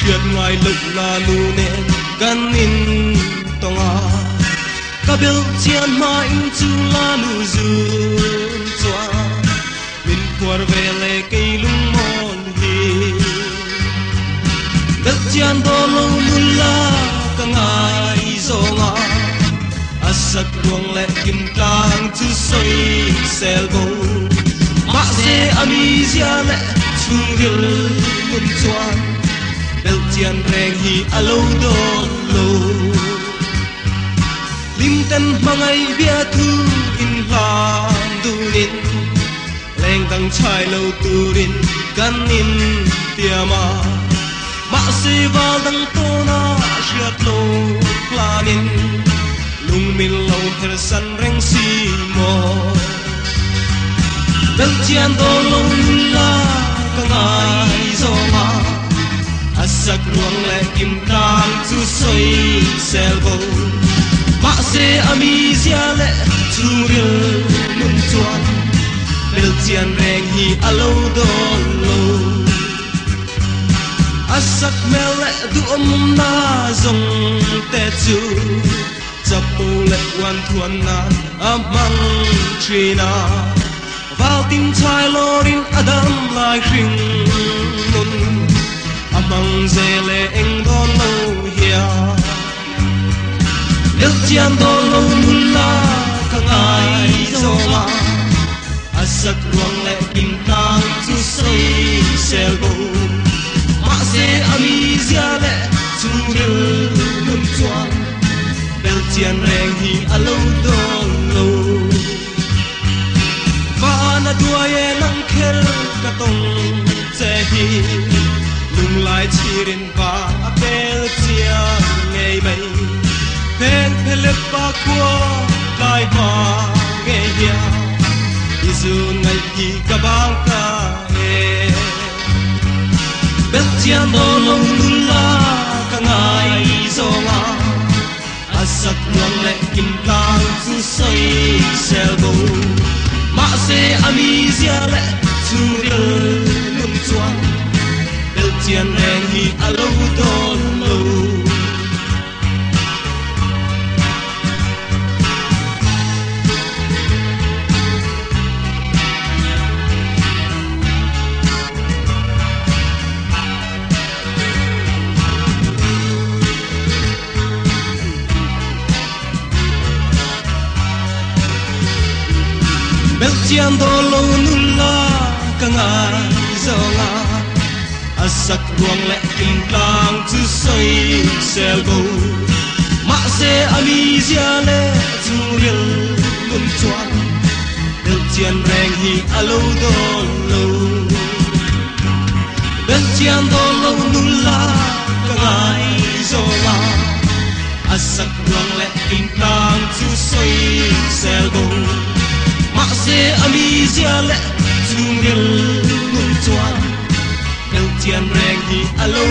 Shiat ngai luk na nu nen kan in tonga Kabil chian ma in chu la nu zun chua Min kwar vele kei lung mon hi Bel chian do lo nu la ka ngai zonga Asak ruang le kim tang chu soi sel bo Ma se ami zia le chung gil mun chuan Bel chian reng hi alo do lo Lim tan mangai bia thu in hlang durin Leng tang chai lo turin kan in tiama Ma se val dang to na shiat lo planin Lung min lo her san reng si mo Bel chian do lo la ka ngai zonga Asak ruang le kim tang chu soi sel bo Ma se ami zia le chu ril mun chuan Bel chian reng hi alo do lo Asak mel le du na zong te chu Chapo le wan thuan na amang trina Val tim chai lorin adam lai ring mun Amang zele eng don lo hia Bel chian do lo nula ka ngai zonga Asak ruang le kim tang chu soi sel bo Ma se ami zia le chu ril mun chuan Bel chian reng hi alo do lo Va na duaye nang khel ka tong che hi Lung lai chirin va bel chiang ngei mai Pen pelep pa kwa lai ma nge hia Izu ngai hi ka bang ta e Bel chian do lo nula ka ngai zonga Asak ruang le kim tang chu soi sel bo Ma se ami zia le chu ril mun chuan Bel chian reng hi alo do lo Bel chian do lo nula ka ngai zonga Asak ruang le kim tang chu soi sel bo Ma se ami zia le chu ril mun chuan Bel chian reng hi alo do lo Bel chian do lo nula ka ngai zonga Asak ruang le kim tang chu soi sel bo Ma se ami zia le chu ril mun chuan Bel chian reng hi alo